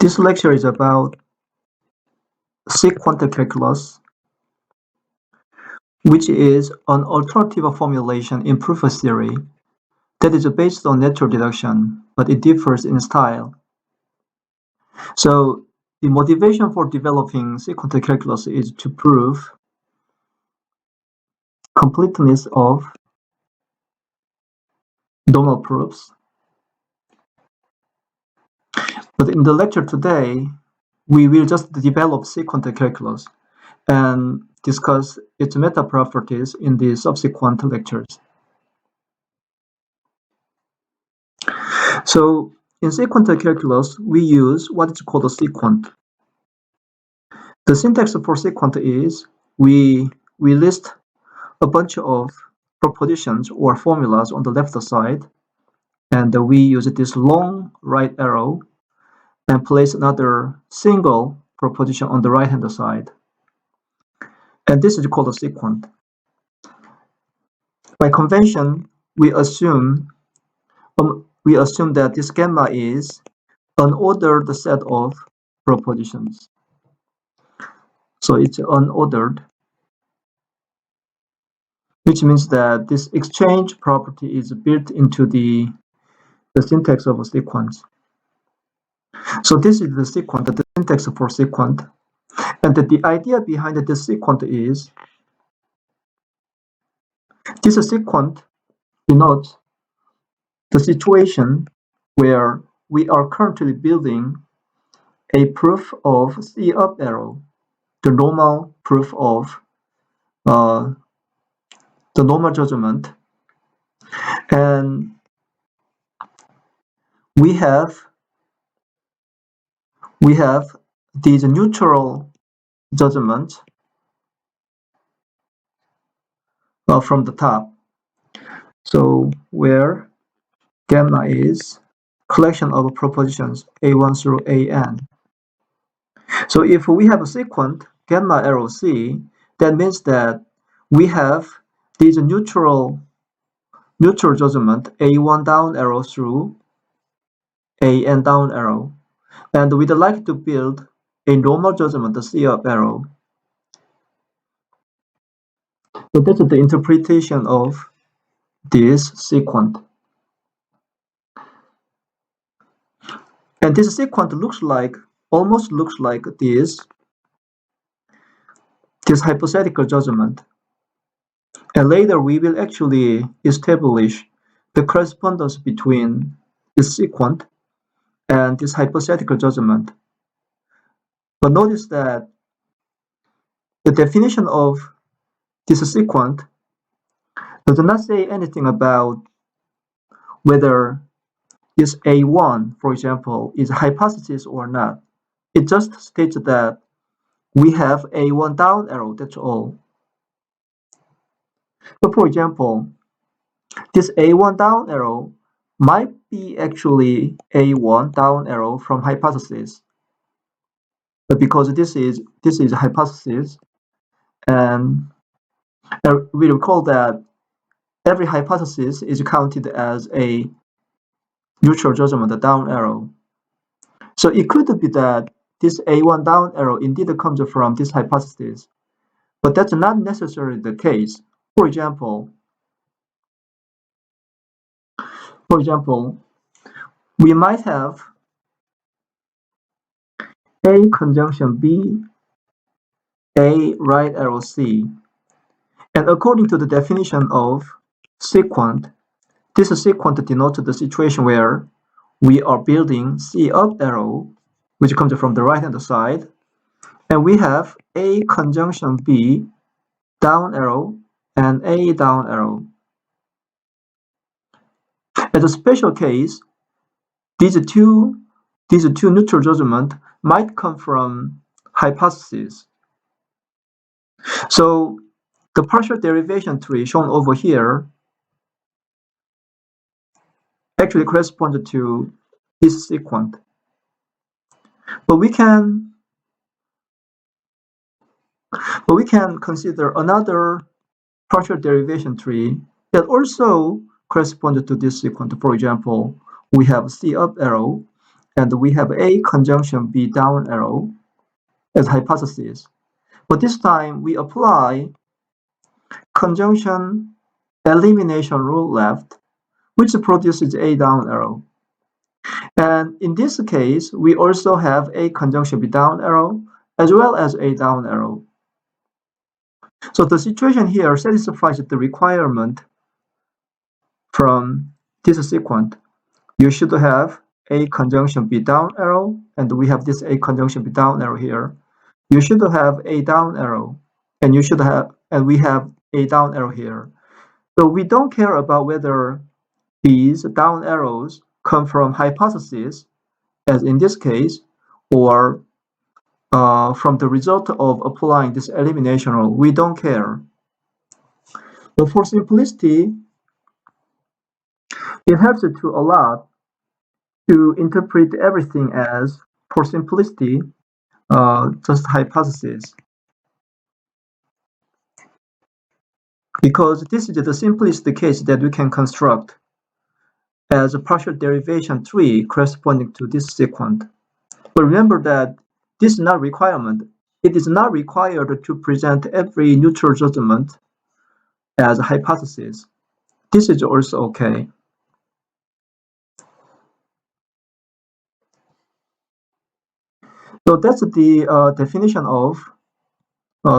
This lecture is about sequent calculus, which is an alternative formulation in proof theory that is based on natural deduction, but it differs in style. So the motivation for developing sequent calculus is to prove completeness of normal proofs. But in the lecture today, we will just develop sequent calculus and discuss its meta properties in the subsequent lectures. So in sequent calculus, we use what is called a sequent. The syntax for sequent is we list a bunch of propositions or formulas on the left side, and we use this long right arrow and place another single proposition on the right hand side. And this is called a sequent. By convention, we assume that this gamma is an ordered set of propositions. So it's unordered, which means that this exchange property is built into the syntax of a sequence. So this is the sequent, the syntax for sequent. And the idea behind this sequent is this sequent denotes the situation where we are currently building a proof of C up arrow, the normal proof of the normal judgment, and we have these neutral judgments from the top. So where gamma is collection of propositions A1 through AN. So if we have a sequent gamma arrow C, that means that we have these neutral judgment A1 down arrow through AN down arrow, and we'd like to build a normal judgment C up arrow. So that's the interpretation of this sequent. And this sequent almost looks like this hypothetical judgment. And later we will actually establish the correspondence between this sequent and this hypothetical judgment. But notice that the definition of this sequent does not say anything about whether this A1, for example, is a hypothesis or not. It just states that we have A1 down arrow, that's all. So for example, this A1 down arrow might be actually A1 down arrow from hypothesis. But because this is a hypothesis, and we recall that every hypothesis is counted as a neutral judgment, the down arrow. So it could be that this A1 down arrow indeed comes from this hypothesis, but that's not necessarily the case. For example, we might have A conjunction B, A right arrow C, and according to the definition of sequent, this sequent denotes the situation where we are building C up arrow, which comes from the right hand side, and we have A conjunction B down arrow and A down arrow. As a special case, these two neutral judgments might come from hypotheses. So the partial derivation tree shown over here actually corresponds to this sequent. But we can consider another partial derivation tree that also corresponds to this sequent. For example, we have C up arrow and we have A conjunction B down arrow as hypothesis. But this time we apply conjunction elimination rule left, which produces A down arrow. And in this case, we also have A conjunction B down arrow as well as A down arrow. So the situation here satisfies the requirement from this sequent. You should have A conjunction B down arrow, and we have this A conjunction B down arrow here. You should have A down arrow, and we have A down arrow here. So we don't care about whether these down arrows come from hypothesis, as in this case, or from the result of applying this elimination rule. We don't care. But for simplicity, it helps to a lot to interpret everything as, for simplicity, just hypothesis. Because this is the simplest case that we can construct as a partial derivation tree corresponding to this sequent. But remember that this is not a requirement. It is not required to present every neutral judgment as a hypothesis. This is also okay. So that's the definition of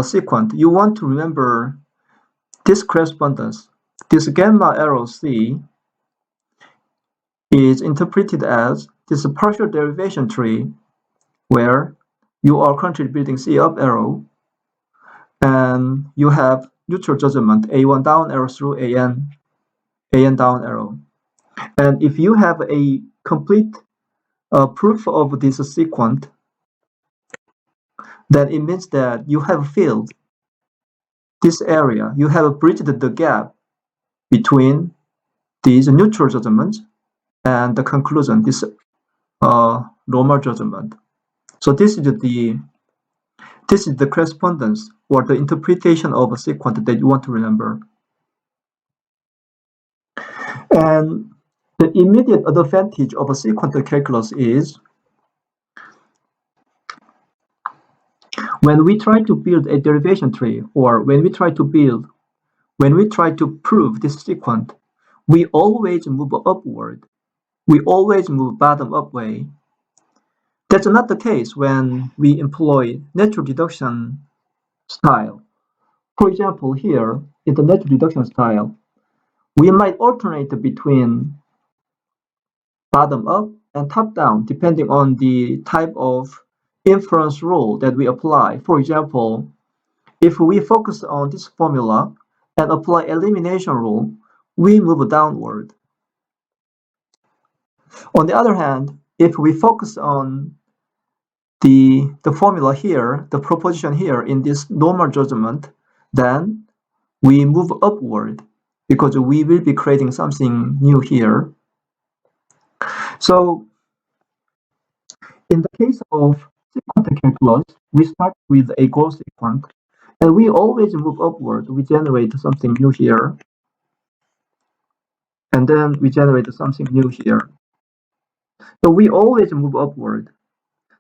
sequent. You want to remember this correspondence. This gamma arrow C is interpreted as this partial derivation tree where you are currently building C up arrow and you have neutral judgment A1 down arrow through AN down arrow. And if you have a complete proof of this sequent, then it means that you have filled this area. You have bridged the gap between these neutral judgments and the conclusion, this normal judgment. So this is the correspondence or the interpretation of a sequent that you want to remember. And the immediate advantage of a sequential calculus is when we try to build a derivation tree, or when we try to prove this sequent, we always move upward. We always move bottom up way. That's not the case when we employ natural deduction style. For example, here in the natural deduction style, we might alternate between bottom up and top down depending on the type of inference rule that we apply. For example, if we focus on this formula and apply elimination rule, we move downward. On the other hand, if we focus on the formula here, the proposition here in this normal judgment, then we move upward because we will be creating something new here. So in the case of sequential calculus, we start with a goal sequence, and we always move upward. We generate something new here, and then we generate something new here. So we always move upward.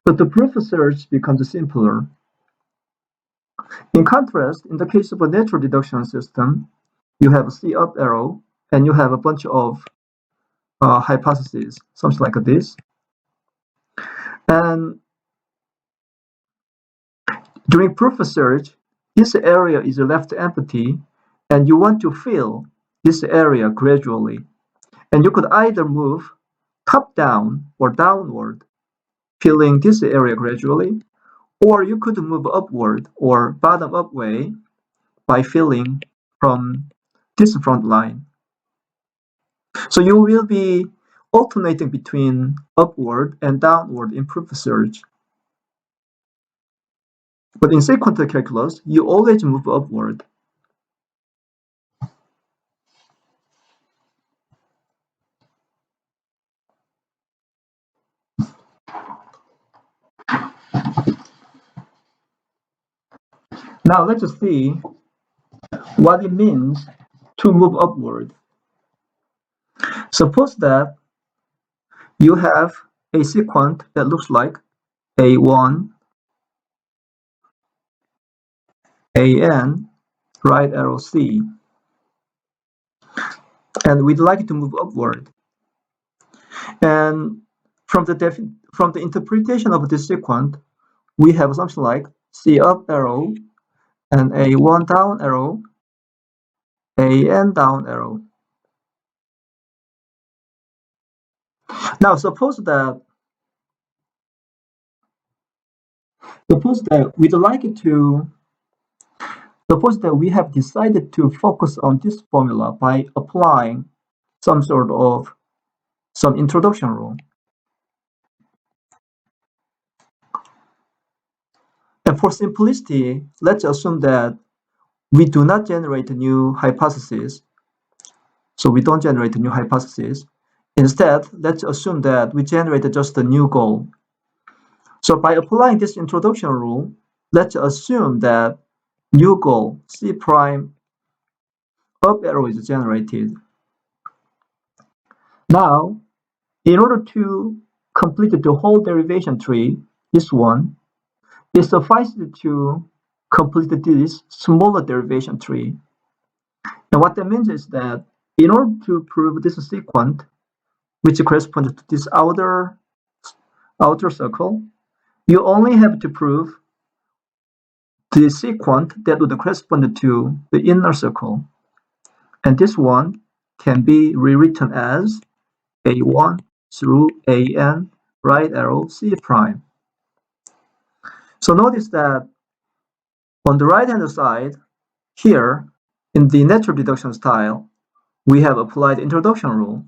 But the proof search becomes simpler. In contrast, in the case of a natural deduction system, you have a C up arrow, and you have a bunch of hypotheses, something like this. And during proof search, this area is left empty, and you want to fill this area gradually. And you could either move top down or downward, filling this area gradually, or you could move upward or bottom up way by filling from this front line. So you will be alternating between upward and downward in proof search. But in sequential calculus, you always move upward. Now let's see what it means to move upward. Suppose that you have a sequent that looks like A1, AN, right arrow C, and we'd like to move upward. And from the interpretation of this sequent, we have something like C up arrow and A1 down arrow, AN down arrow. Now suppose that we'd like to suppose that we have decided to focus on this formula by applying some introduction rule. And for simplicity, let's assume that we do not generate a new hypothesis. So we don't generate a new hypothesis. Instead, let's assume that we generate just a new goal. So by applying this introduction rule, let's assume that new goal C prime up arrow is generated. Now, in order to complete the whole derivation tree, this one, it suffices to complete this smaller derivation tree. And what that means is that in order to prove this sequent, which corresponds to this outer circle, you only have to prove the sequent that would correspond to the inner circle. And this one can be rewritten as A1 through AN right arrow C prime. So notice that on the right hand side, here in the natural deduction style, we have applied introduction rule.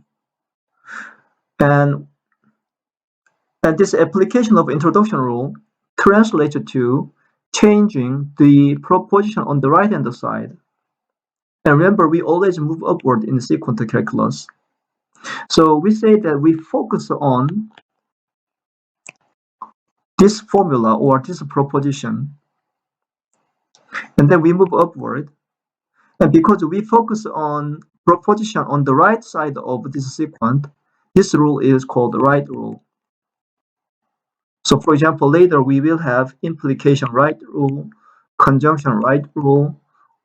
And this application of introduction rule translates to changing the proposition on the right hand side. And remember, we always move upward in sequential calculus. So we say that we focus on this formula or this proposition, and then we move upward. And because we focus on proposition on the right side of this sequent, this rule is called the right rule. So for example, later we will have implication right rule, conjunction right rule,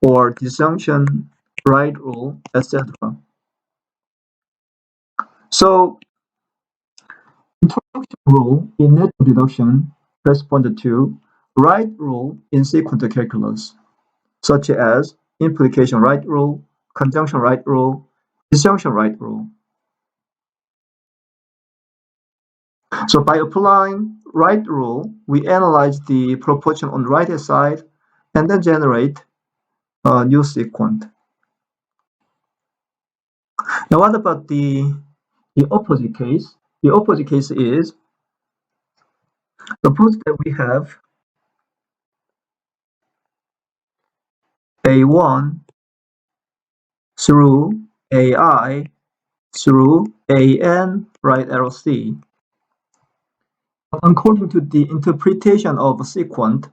or disjunction right rule, etc. So introduction rule in natural deduction corresponds to right rule in sequential calculus, such as implication right rule, conjunction right rule, disjunction right rule. So by applying right rule, we analyze the proportion on the right hand side and then generate a new sequent. Now what about the opposite case? The opposite case is, suppose that we have A1 through AI through AN right arrow C. According to the interpretation of a sequent,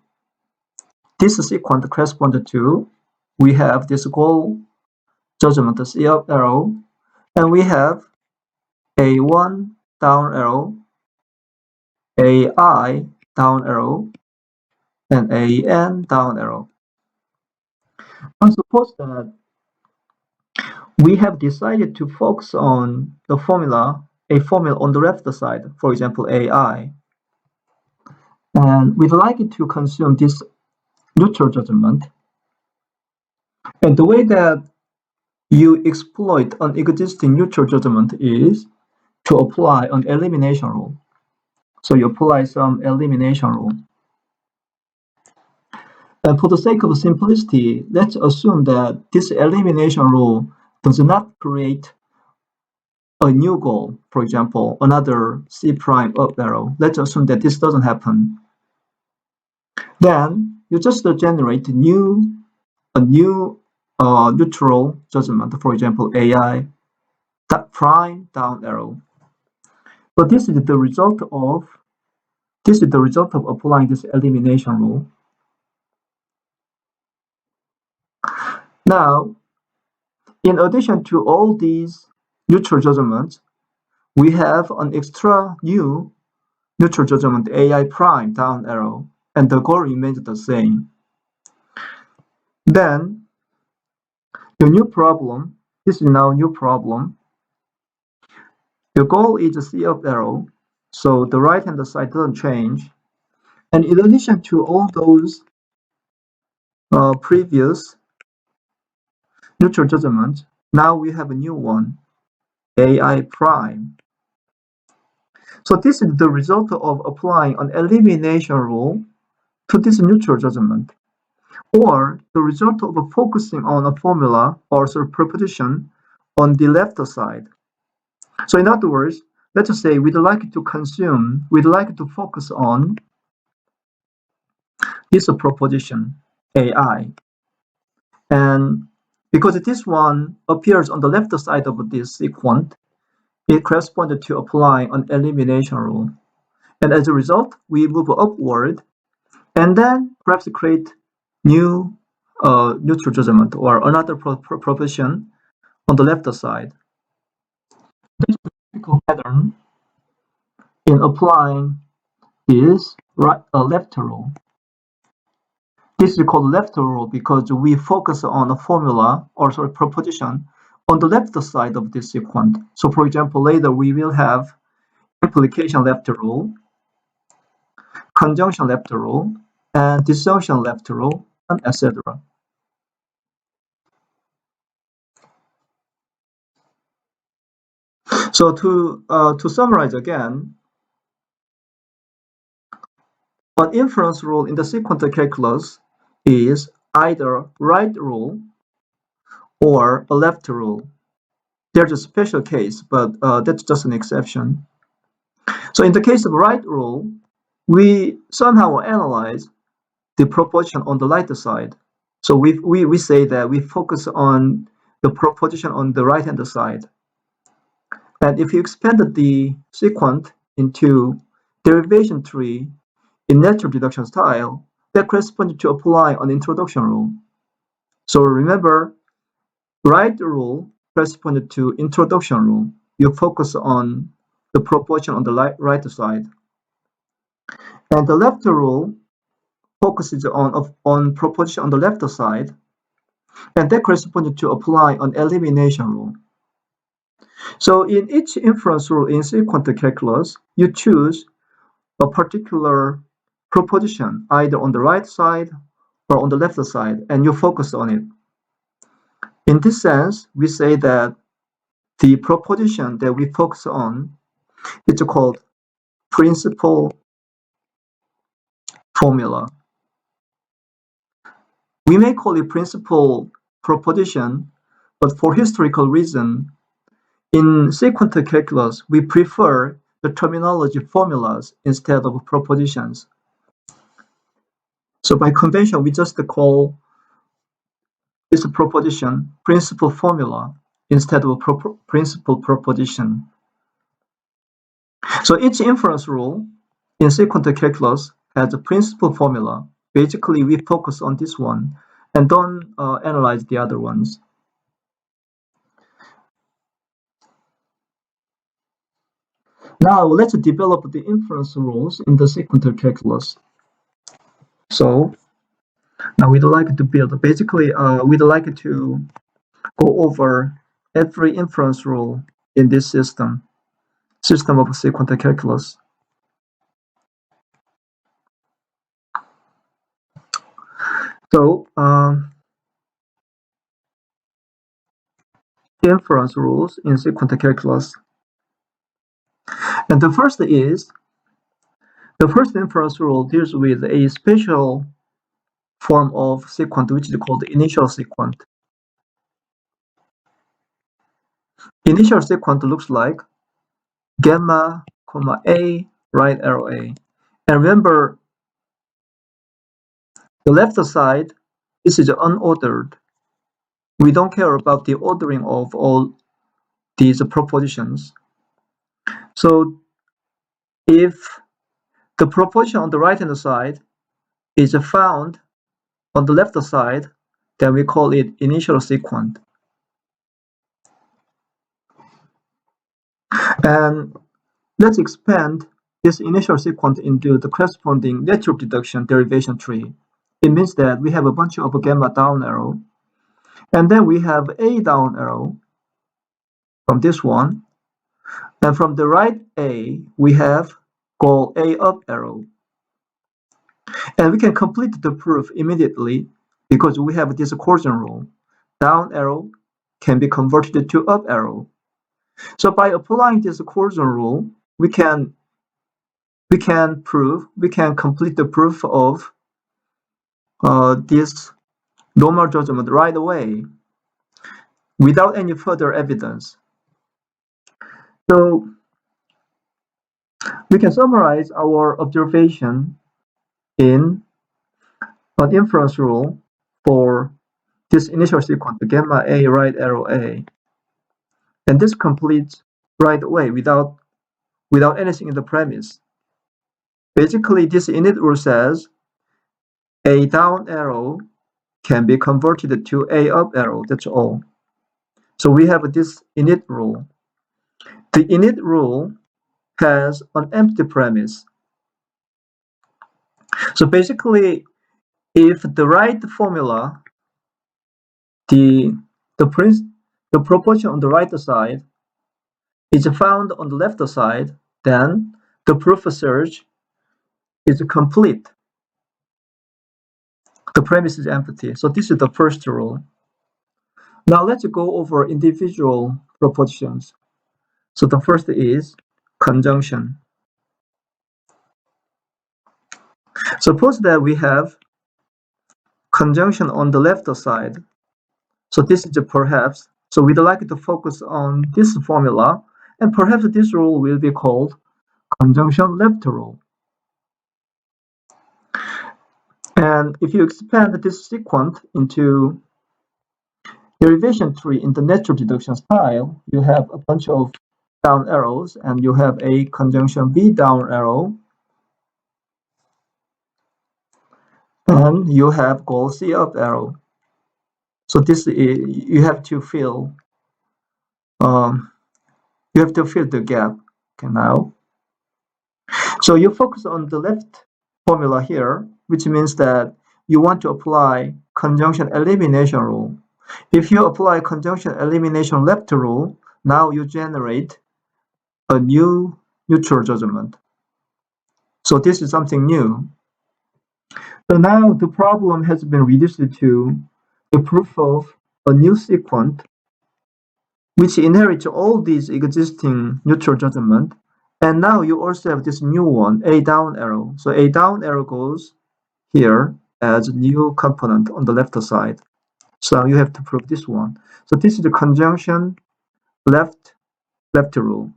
this sequent corresponds to, we have this goal judgment C up arrow, and we have A1 down arrow, AI down arrow, and AN down arrow. And suppose that we have decided to focus on the formula, a formula on the left side, for example, AI. And we'd like it to consume this neutral judgment. And the way that you exploit an existing neutral judgment is to apply an elimination rule. So you apply some elimination rule. And for the sake of simplicity, let's assume that this elimination rule does not create a new goal, for example, another C prime up arrow. Let's assume that this doesn't happen. Then you just generate a new neutral judgment, for example, AI prime down arrow. But this is the result of applying this elimination rule. Now, in addition to all these neutral judgments, we have an extra new neutral judgment AI prime down arrow, and the goal remains the same. Then the new problem, this is now a new problem. The goal is a C up arrow, so the right hand side doesn't change. And in addition to all those previous neutral judgments, now we have a new one, AI prime. So this is the result of applying an elimination rule to this neutral judgment, or the result of focusing on a formula or sort of proposition on the left side. So in other words, let's just say we'd like to focus on this proposition, AI. And because this one appears on the left side of this sequent, it corresponds to applying an elimination rule. And as a result, we move upward and then perhaps create new neutral judgment or another proposition on the left side. This is the typical pattern in applying this left rule. This is called left rule because we focus on a formula or sort of proposition on the left side of this sequence. So for example, later we will have implication left rule, conjunction left rule, and disjunction left rule, and etc. So to summarize again, an inference rule in the sequential calculus is either right rule or a left rule. There's a special case, but that's just an exception. So in the case of right rule, we somehow analyze the proposition on the right side. So we say that we focus on the proposition on the right hand side. And if you expand the sequent into derivation tree in natural deduction style, that corresponds to apply an introduction rule. So remember, right rule corresponds to introduction rule. You focus on the proposition on the right side. And the left rule focuses on proposition on the left side, and that corresponds to apply an elimination rule. So in each inference rule in sequential calculus, you choose a particular proposition either on the right side or on the left side, and you focus on it. In this sense, we say that the proposition that we focus on is called principal formula. We may call it principal proposition, but for historical reason, in sequential calculus, we prefer the terminology formulas instead of propositions. So by convention, we just call this proposition principal formula instead of principal proposition. So each inference rule in sequential calculus has a principal formula. Basically, we focus on this one and don't analyze the other ones. Now let's develop the inference rules in the sequential calculus. So now we'd like to build, basically we'd like to go over every inference rule in this system of sequential calculus. So inference rules in sequential calculus. And the first inference rule deals with a special form of sequent which is called the initial sequent. Initial sequent looks like gamma, comma A, right arrow A. And remember, the left side, this is unordered. We don't care about the ordering of all these propositions. So if the proposition on the right hand side is found on the left side, then we call it initial sequent. And let's expand this initial sequence into the corresponding natural deduction derivation tree. It means that we have a bunch of gamma down arrow, and then we have a down arrow from this one, and from the right A, we have goal A up arrow. And we can complete the proof immediately because we have this coercion rule. Down arrow can be converted to up arrow. So by applying this coercion rule, we can complete the proof of this normal judgment right away without any further evidence. So we can summarize our observation in an inference rule for this initial sequence, gamma A, right arrow A. And this completes right away without anything in the premise. Basically, this init rule says a down arrow can be converted to a up arrow. That's all. So we have this init rule. The init rule has an empty premise. So basically, if the right formula, the proportion on the right side is found on the left side, then the proof search is complete. The premise is empty. So this is the first rule. Now let's go over individual propositions. So the first is conjunction. Suppose that we have conjunction on the left side. So this is perhaps, so we'd like to focus on this formula, and perhaps this rule will be called conjunction left rule. And if you expand this sequence into derivation tree in the natural deduction style, you have a bunch of down arrows, and you have a conjunction B down arrow, and you have goal C up arrow. So this is, you have to fill the gap. Okay, now. So you focus on the left formula here, which means that you want to apply conjunction elimination rule. If you apply conjunction elimination left rule, now you generate a new neutral judgment. So this is something new. So now the problem has been reduced to the proof of a new sequence which inherits all these existing neutral judgment. And now you also have this new one, a down arrow. So a down arrow goes here as a new component on the left side. So you have to prove this one. So this is the conjunction left rule.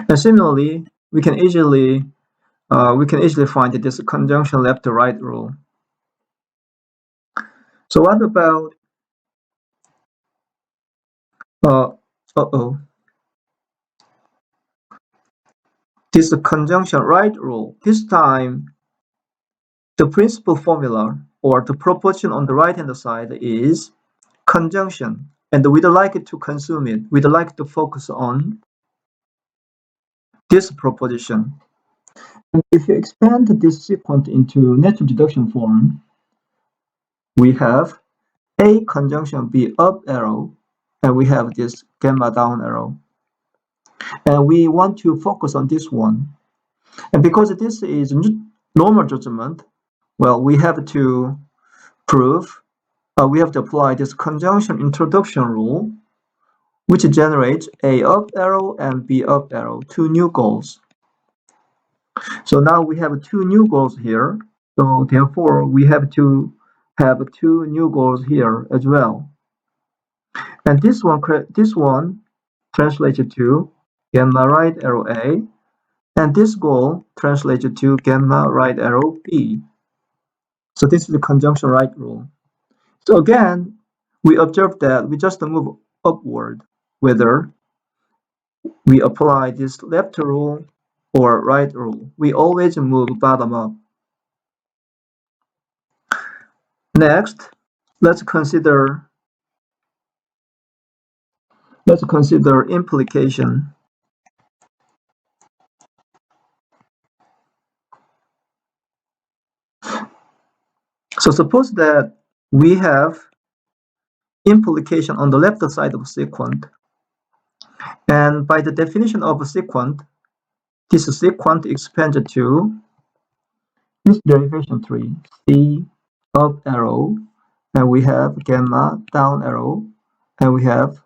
And similarly, we can easily find this conjunction left to right rule. So what about this conjunction right rule? This time, the principal formula or the proportion on the right hand side is conjunction, and we'd like to consume it. We'd like to focus on this proposition. And if you expand this sequence into natural deduction form, we have A conjunction B up arrow, and we have this gamma down arrow. And we want to focus on this one. And because this is normal judgment, well, we have to prove, we have to apply this conjunction introduction rule, which generates A up arrow and B up arrow, two new goals. So now we have two new goals here. So therefore, we have to have two new goals here as well. And this one translated to gamma right arrow A, and this goal translated to gamma right arrow B. So this is the conjunction right rule. So again, we observe that we just move upward, whether we apply this left rule or right rule. We always move bottom up. Next, let's consider Let's consider implication. So suppose that we have implication on the left side of sequent. And by the definition of a sequent, this sequent expanded to this derivation tree, C up arrow, and we have gamma down arrow, and we have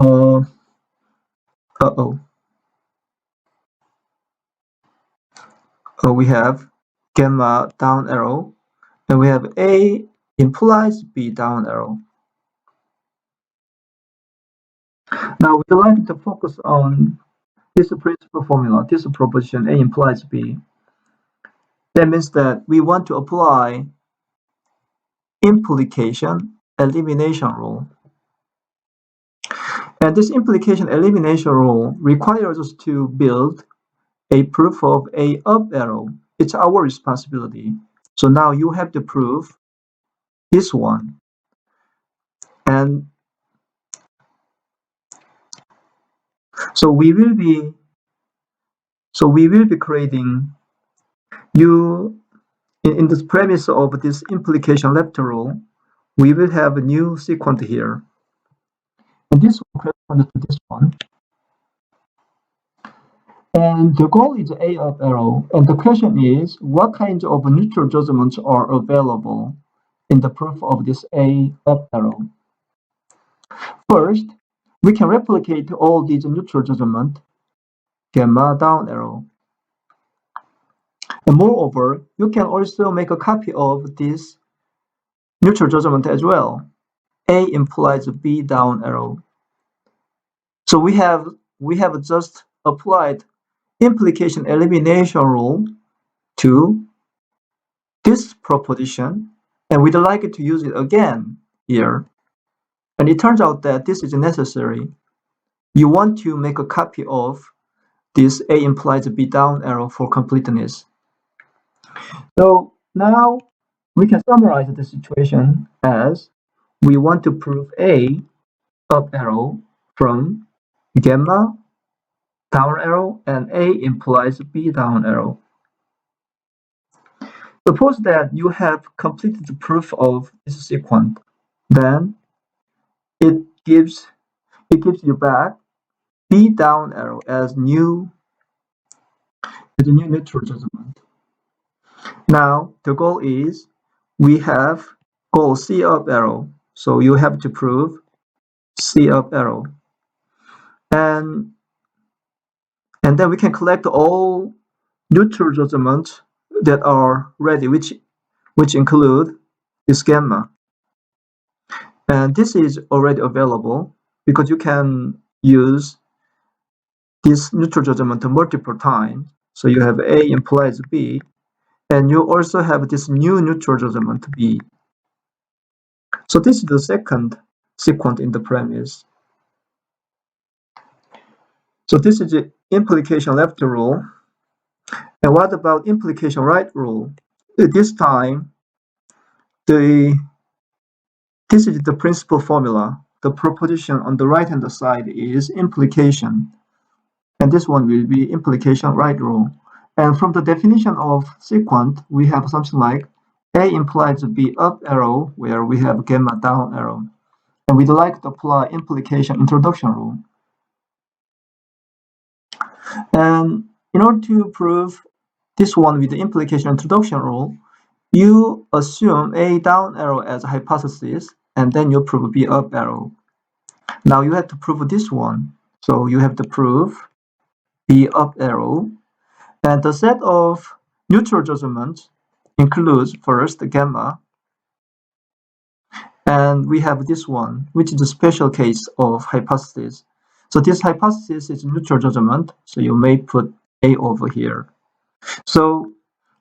uh oh, we have gamma down arrow, and we have A implies B down arrow. Now we'd like to focus on this principal formula, this proposition A implies B. That means that we want to apply implication elimination rule. And this implication elimination rule requires us to build a proof of A up arrow. It's our responsibility. So now you have to prove this one. And so we will be creating you in this premise of this implication left rule, we will have a new sequence here. And this will correspond to this one. And the goal is A up arrow. And the question is, what kinds of neutral judgments are available in the proof of this A up arrow? First, we can replicate all these neutral judgments, gamma down arrow. And moreover, you can also make a copy of this neutral judgment as well. A implies B down arrow. So we have just applied implication elimination rule to this proposition, and we'd like to use it again here. And it turns out that this is necessary. You want to make a copy of this A implies B down arrow for completeness. So now we can summarize the situation as we want to prove A up arrow from gamma down arrow and A implies B down arrow. Suppose that you have completed the proof of this sequence, then it gives you back B down arrow as a new neutral judgment. Now the goal is we have goal C up arrow, so you have to prove C up arrow, and then we can collect all neutral judgments that are ready, which include this gamma. And this is already available because you can use this neutral judgment multiple times. So you have A implies B, and you also have this new neutral judgment B. So this is the second sequence in the premise. So this is the implication left rule. And what about implication right rule? This time, this is the principal formula. The proposition on the right-hand side is implication. And this one will be implication right rule. And from the definition of sequent, we have something like A implies B up arrow, where we have gamma down arrow. And we'd like to apply implication introduction rule. And in order to prove this one with the implication introduction rule, you assume A down arrow as a hypothesis, and then you prove B up arrow. Now you have to prove this one. So you have to prove B up arrow. And the set of neutral judgments includes first gamma, and we have this one, which is a special case of hypothesis. So this hypothesis is neutral judgment, so you may put A over here. So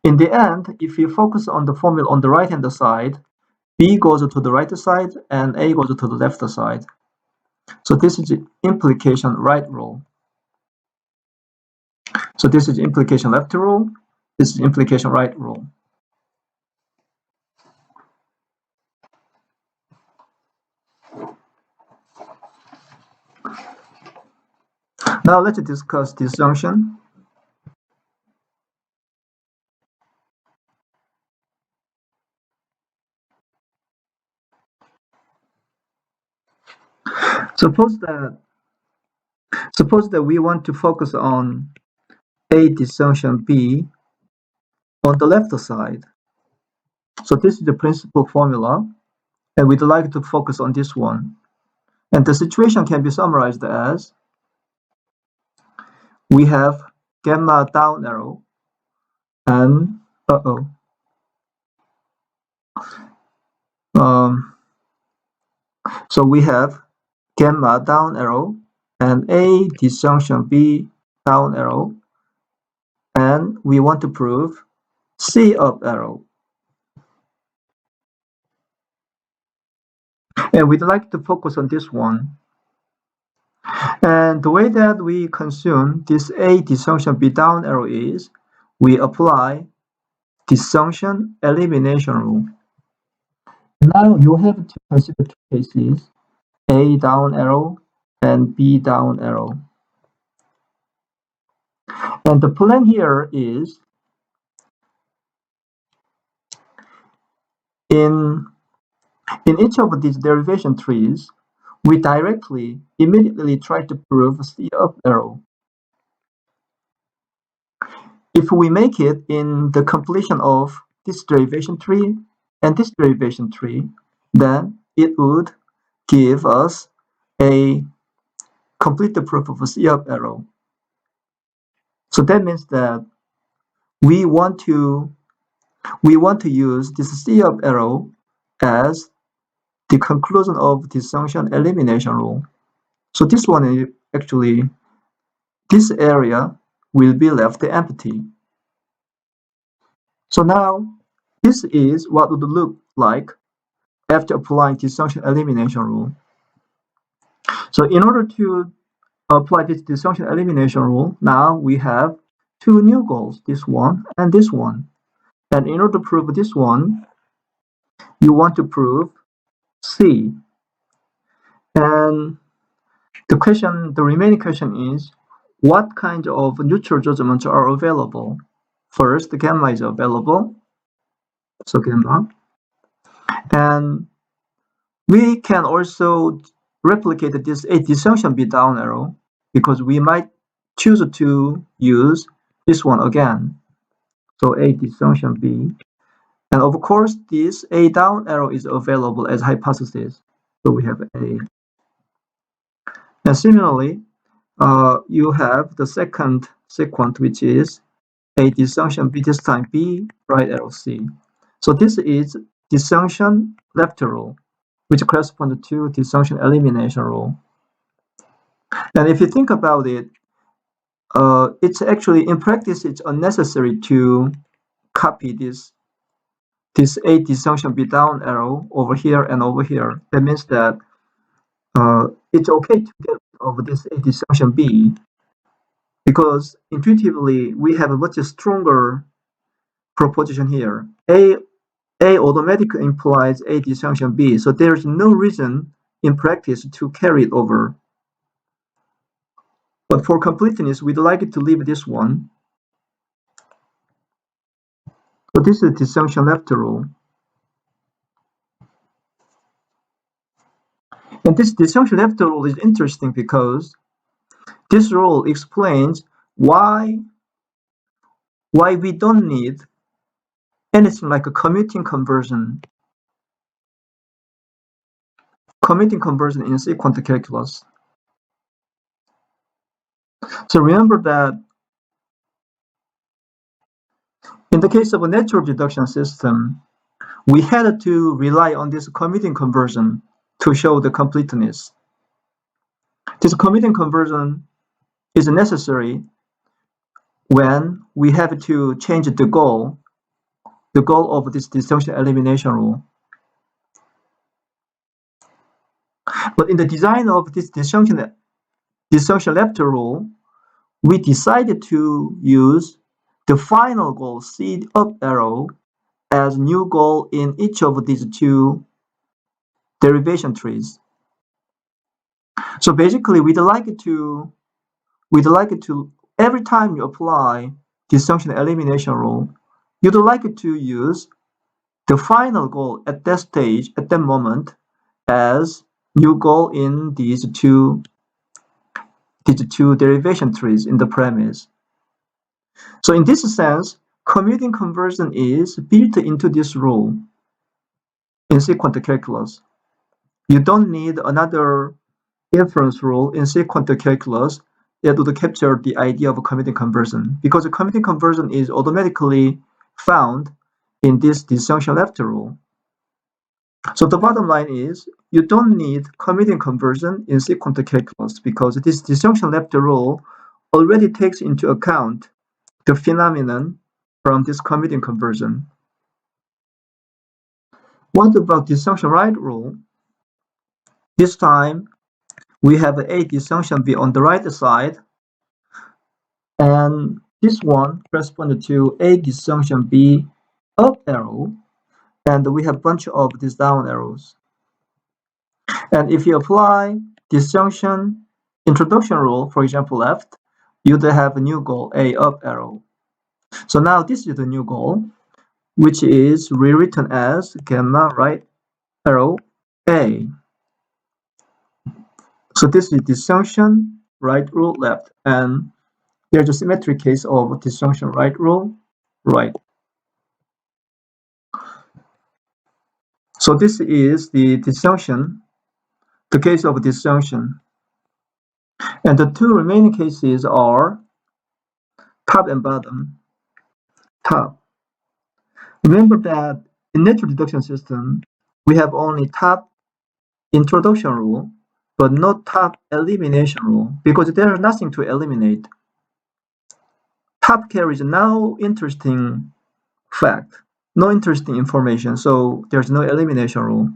in the end, if you focus on the formula on the right-hand side, B goes to the right side and A goes to the left side. So this is the implication right rule. So this is implication left rule, this is implication right rule. Now let's discuss disjunction. Suppose that we want to focus on A disjunction B on the left side. So this is the principal formula, and we'd like to focus on this one. And the situation can be summarized as we have gamma down arrow and so we have gamma down arrow and A disjunction B down arrow, and we want to prove C up arrow. And we'd like to focus on this one. And the way that we consume this A disjunction B down arrow is we apply disjunction elimination rule. Now you have to consider two cases, A down arrow and B down arrow. And the plan here is in each of these derivation trees, we immediately try to prove C up arrow. If we make it in the completion of this derivation tree and this derivation tree, then it would give us a complete proof of a C up arrow. So that means that we want to use this C up arrow as the conclusion of disjunction elimination rule. So this one is actually, this area will be left empty. So now this is what would look like after applying disjunction elimination rule. So in order to apply this disjunction elimination rule, now we have two new goals, this one and this one. And in order to prove this one, you want to prove C. And the remaining question is, what kind of neutral judgments are available? First, gamma is available, so gamma. And we can also replicate this A disjunction B down arrow because we might choose to use this one again. So A disjunction B. And of course, this A down arrow is available as hypothesis. So we have A. And similarly, you have the second sequent, which is A disjunction B, this time B, right arrow C. So this is disjunction left rule, which corresponds to disjunction elimination rule. And if you think about it, it's actually, in practice, it's unnecessary to copy this A disjunction B down arrow over here and over here. That means that it's okay to get rid of this A disjunction B because intuitively we have a much stronger proposition here. A automatically implies A disjunction B, so there's no reason in practice to carry it over. But for completeness, we'd like to leave this one. So this is disjunction left rule. And this disjunction left rule is interesting because this rule explains why we don't need anything like a commuting conversion in sequent calculus. So remember that in the case of a natural deduction system, we had to rely on this commuting conversion to show the completeness. This commuting conversion is necessary when we have to change the goal of this disjunction elimination rule. But in the design of this disjunction left rule, we decided to use the final goal, C up arrow, as new goal in each of these two derivation trees. So basically, we'd like to we'd like to, every time you apply disjunction elimination rule, you'd like to use the final goal at that stage, at that moment, as new goal in these two derivation trees in the premise. So in this sense, commuting conversion is built into this rule in sequential calculus. You don't need another inference rule in sequential calculus that would capture the idea of commuting conversion, because the commuting conversion is automatically found in this disjunction left rule. So the bottom line is you don't need commuting conversion in sequential calculus because this disjunction left rule already takes into account the phenomenon from this commuting conversion. What about disjunction right rule? This time we have a disjunction B on the right side, and this one corresponds to a disjunction B up arrow, and we have a bunch of these down arrows. And if you apply disjunction introduction rule, for example, left, you'd have a new goal, A up arrow. So now this is the new goal, which is rewritten as gamma right arrow A. So this is disjunction right rule left, and there's a symmetric case of disjunction right rule right. So this is the disjunction, the case of disjunction. And the two remaining cases are top and bottom. Top. Remember that in natural deduction system, we have only top introduction rule, but not top elimination rule, because there is nothing to eliminate. Top carries no interesting fact, no interesting information, so there's no elimination rule.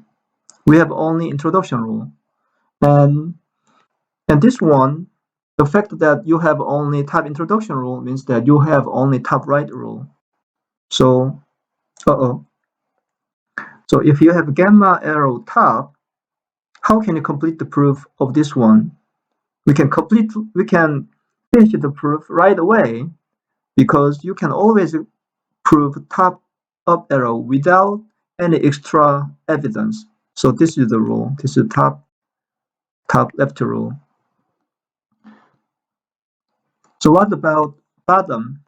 We have only introduction rule. And this one, the fact that you have only top introduction rule means that you have only top right rule. So, so if you have gamma arrow top, how can you complete the proof of this one? We can finish the proof right away because you can always prove top up arrow without any extra evidence. So this is the rule. This is top left rule. So what about bottom?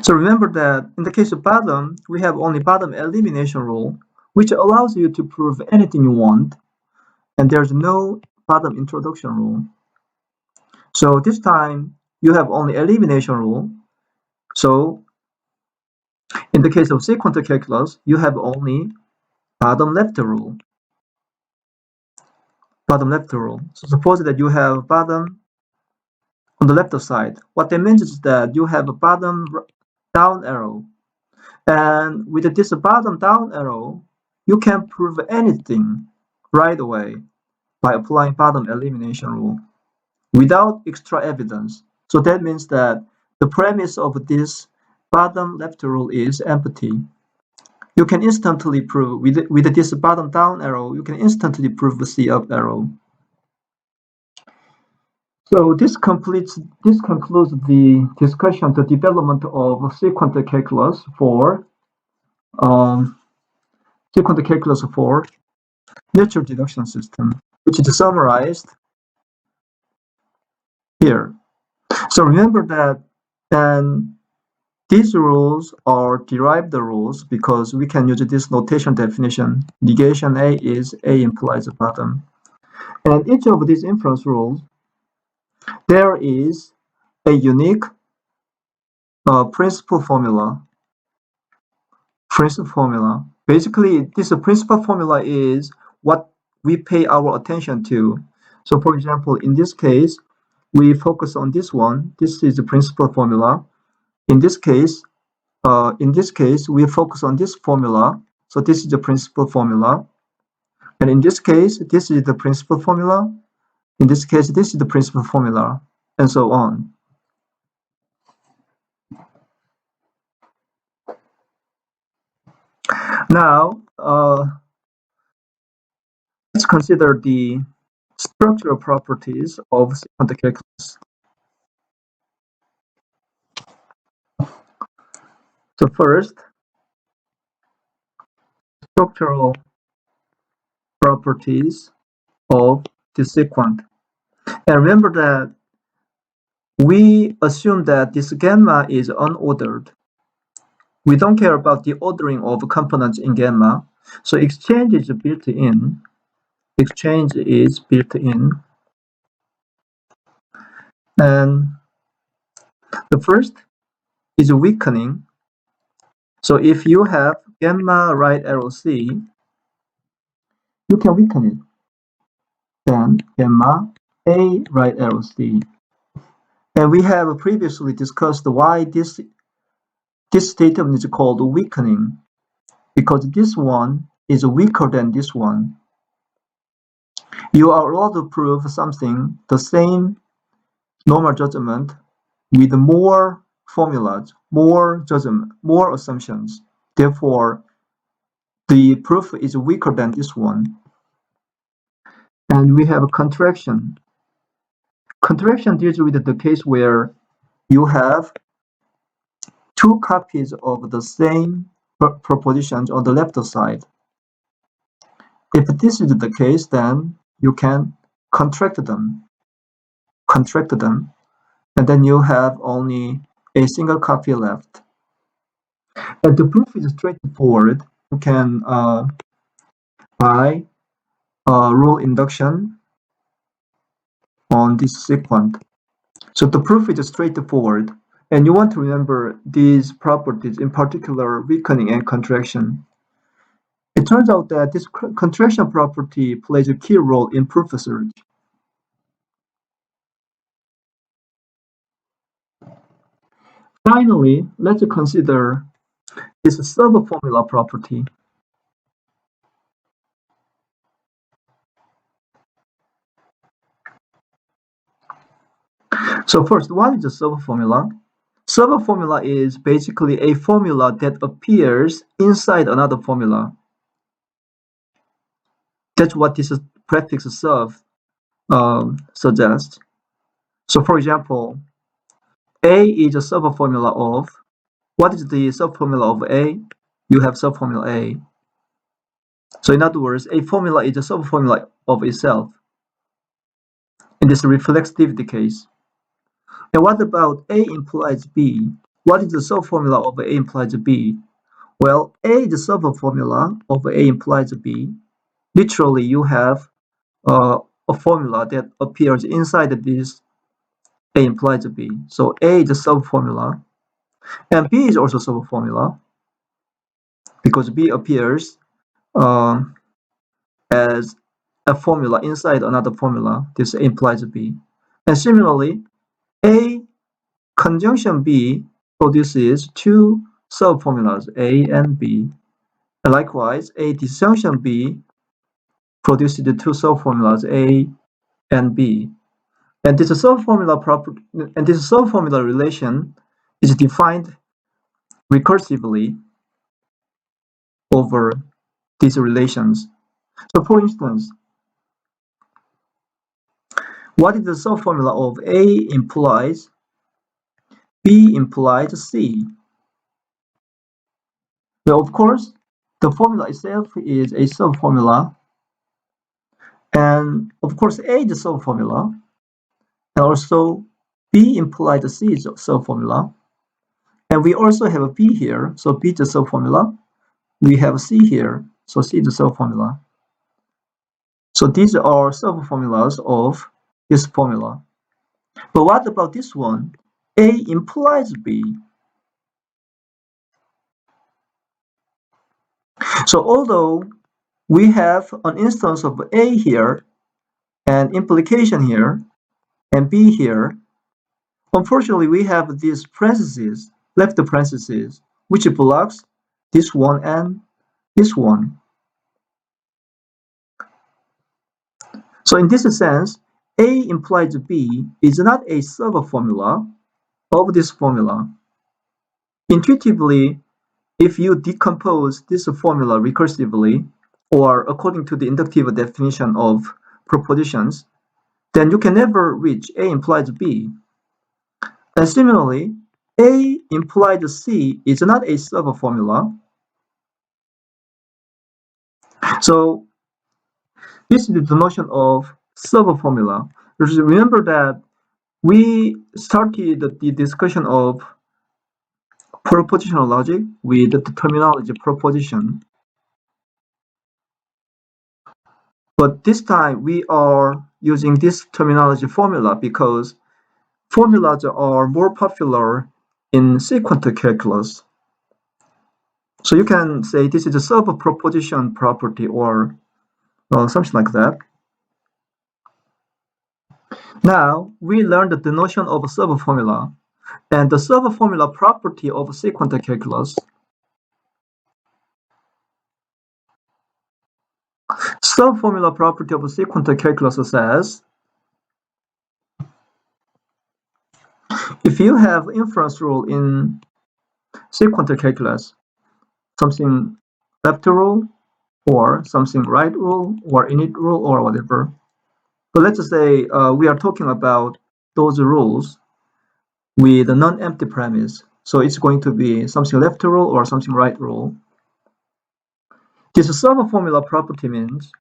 So remember that in the case of bottom, we have only bottom elimination rule, which allows you to prove anything you want, and there's no bottom introduction rule. So this time you have only elimination rule. So in the case of sequential calculus, you have only bottom left rule. Bottom left rule. So suppose that you have bottom on the left side. What that means is that you have a bottom down arrow. And with this bottom down arrow, you can prove anything right away by applying bottom elimination rule without extra evidence. So that means that the premise of this bottom left rule is empty. You can instantly prove with this bottom down arrow, you can instantly prove the C up arrow. So this concludes the discussion, the development of sequential calculus for natural deduction system, which is summarized here. So remember that then these rules are derived rules because we can use this notation definition. Negation A is A implies a bottom. And each of these inference rules, there is a unique principal formula. Basically, this principal formula is what we pay our attention to. So for example, in this case, we focus on this one. This is the principal formula. In this case, we focus on this formula. So this is the principal formula. And in this case, this is the principal formula. In this case, this is the principal formula, and so on. Now, let's consider the Structural properties of sequent calculus. So first, structural properties of the sequent. And remember that we assume that this gamma is unordered. We don't care about the ordering of components in gamma. So exchange is built in. Exchange is built in. And the first is weakening. So if you have gamma right arrow C, you can weaken it. Then gamma A right arrow C. And we have previously discussed why this statement is called weakening, because this one is weaker than this one. You are allowed to prove something, the same normal judgment, with more formulas, more judgment, more assumptions. Therefore, the proof is weaker than this one. And we have a contraction. Contraction deals with the case where you have two copies of the same propositions on the left side. If this is the case, then you can contract them, and then you have only a single copy left. And the proof is straightforward. You can by rule induction on this sequent. So the proof is straightforward, and you want to remember these properties, in particular weakening and contraction. It turns out that this contraction property plays a key role in proof search. Finally, let's consider this subformula property. So first, what is a subformula? Subformula is basically a formula that appears inside another formula. That's what this prefix sub suggests. So for example, A is a subformula of, what is the subformula of A? You have subformula A. So in other words, a formula is a subformula of itself. In this reflexivity case. And what about A implies B? What is the subformula of A implies B? Well, A is the subformula of A implies B. Literally, you have a formula that appears inside this A implies B. So A is the subformula, and B is also subformula because B appears as a formula inside another formula. This A implies B. And similarly, A conjunction B produces two subformulas, A and B. And likewise, A disjunction B produces the two subformulas, A and B. And this subformula relation is defined recursively over these relations. So for instance, what is the subformula of A implies B implies C? Well, of course, the formula itself is a subformula, and of course A is a subformula, and also B implies C is a subformula, and we also have a B here, so B is a subformula. We have C here, so C is a subformula. So these are subformulas of this formula. But what about this one? A implies B. So although we have an instance of A here, and implication here, and B here, unfortunately we have these parentheses, left parentheses, which blocks this one and this one. So in this sense, A implies B is not a subformula of this formula. Intuitively, if you decompose this formula recursively, or according to the inductive definition of propositions, then you can never reach A implies B. And similarly, A implied C is not a subformula. So this is the notion of subformula. Remember that we started the discussion of propositional logic with the terminology proposition. But this time we are using this terminology formula because formulas are more popular in sequent calculus. So you can say this is a subproposition property or something like that. Now we learned the notion of subformula and the subformula property of sequent calculus. Subformula property of sequent calculus says if you have inference rule in sequent calculus, something left rule or something right rule or init rule or whatever. But let's say we are talking about those rules with a non-empty premise. So it's going to be something left rule or something right rule. This subformula property means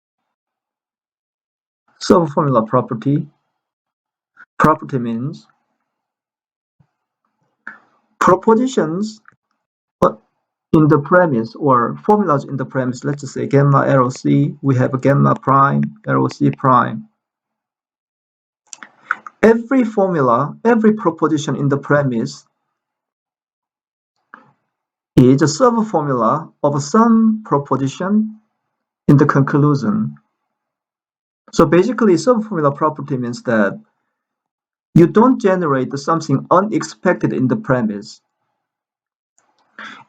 means propositions in the premise or formulas in the premise. Let's say gamma arrow C, we have a gamma prime arrow C prime. Every formula, every proposition in the premise is a subformula of some proposition in the conclusion. So basically, subformula property means that you don't generate something unexpected in the premise.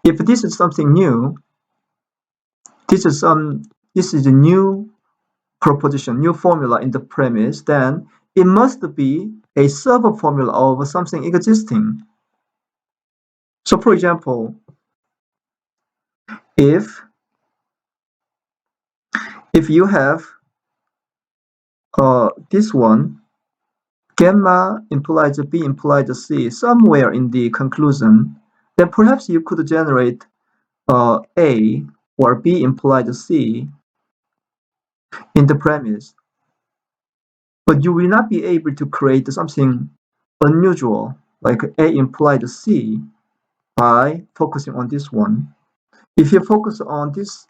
If this is something new, this is a new proposition, new formula in the premise, then it must be a subformula of something existing. So for example, if you have this one, gamma implies B implies C somewhere in the conclusion, then perhaps you could generate A or B implies C in the premise. But you will not be able to create something unusual like A implied C by focusing on this one. If you focus on this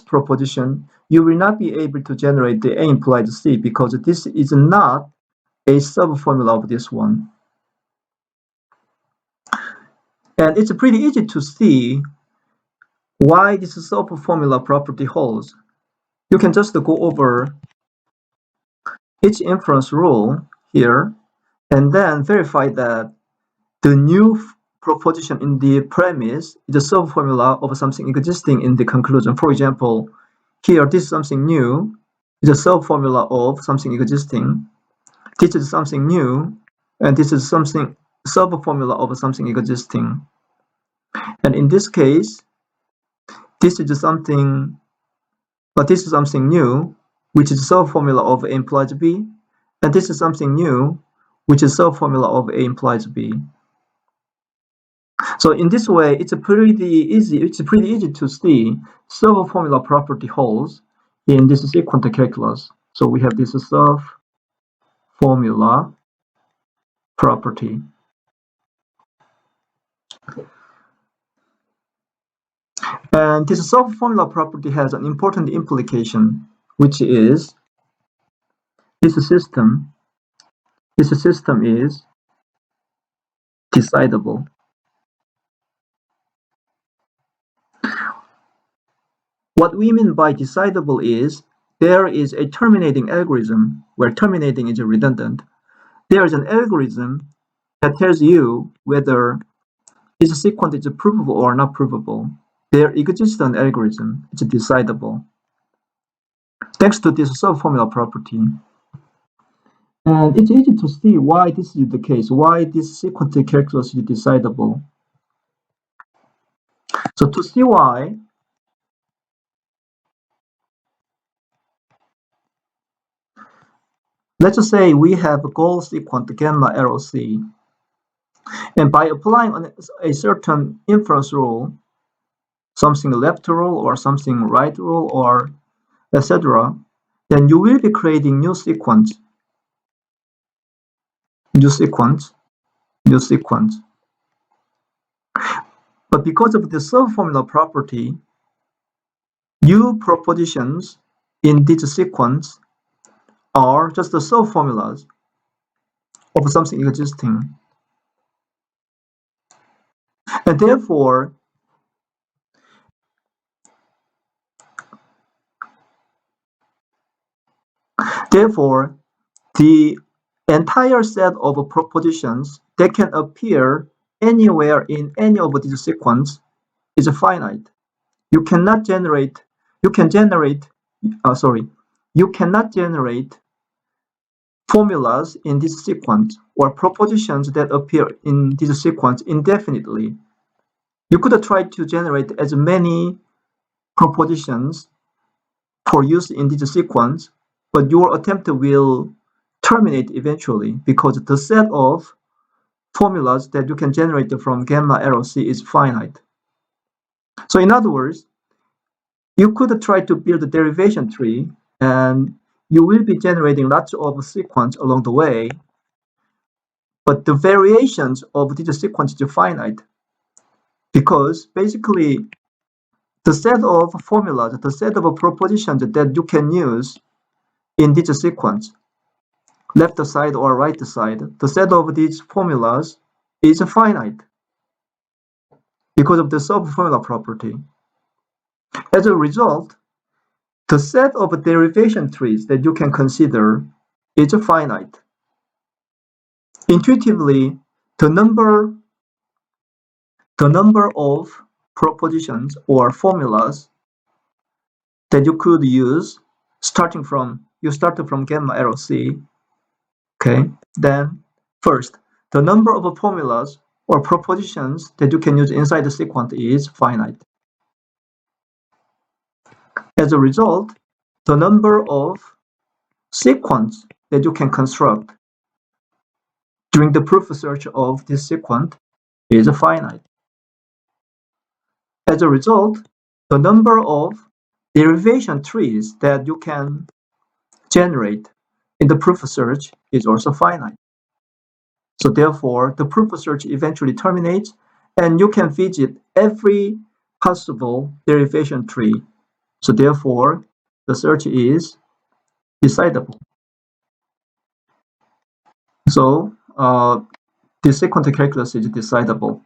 proposition, you will not be able to generate the A implied C because this is not a subformula of this one. And it's pretty easy to see why this subformula property holds. You can just go over each inference rule here and then verify that the new proposition in the premise is a subformula of something existing in the conclusion. For example, here this is something new, is a subformula of something existing. This is something new, and this is something subformula of something existing. And in this case, this is something new, which is subformula of A implies B, and this is something new, which is subformula of A implies B. So in this way, it's pretty easy to see subformula property holds in this sequent calculus. So we have this subformula property. And this subformula property has an important implication, which is this system is decidable. What we mean by decidable is there is a terminating algorithm where terminating is redundant. There is an algorithm that tells you whether this sequence is provable or not provable. There exists an algorithm, it's decidable, thanks to this subformula property. And it's easy to see why this is the case, why this sequence calculus is decidable. So to see why, Let's just say we have a goal sequence gamma arrow C, and by applying a certain inference rule, something left rule or something right rule or etc., then you will be creating new sequence. But because of the subformula property, new propositions in this sequence are just the subformulas of something existing. And therefore, the entire set of propositions that can appear anywhere in any of these sequence is finite. You cannot generate formulas in this sequence or propositions that appear in this sequence indefinitely. You could try to generate as many propositions for use in this sequence, but your attempt will terminate eventually because the set of formulas that you can generate from gamma arrow C is finite. So in other words, you could try to build a derivation tree and you will be generating lots of sequence along the way, but the variations of this sequence is finite because basically the set of formulas, the set of propositions that you can use in this sequence, left side or right side, the set of these formulas is finite because of the subformula property. As a result, the set of derivation trees that you can consider is finite. Intuitively, the number of propositions or formulas that you could use starting from gamma arrow C, okay? Then first, the number of formulas or propositions that you can use inside the sequence is finite. As a result, the number of sequence that you can construct during the proof search of this sequence is finite. As a result, the number of derivation trees that you can generate in the proof search is also finite. So therefore, the proof search eventually terminates and you can visit every possible derivation tree. So therefore, the search is decidable. So the sequence calculus is decidable.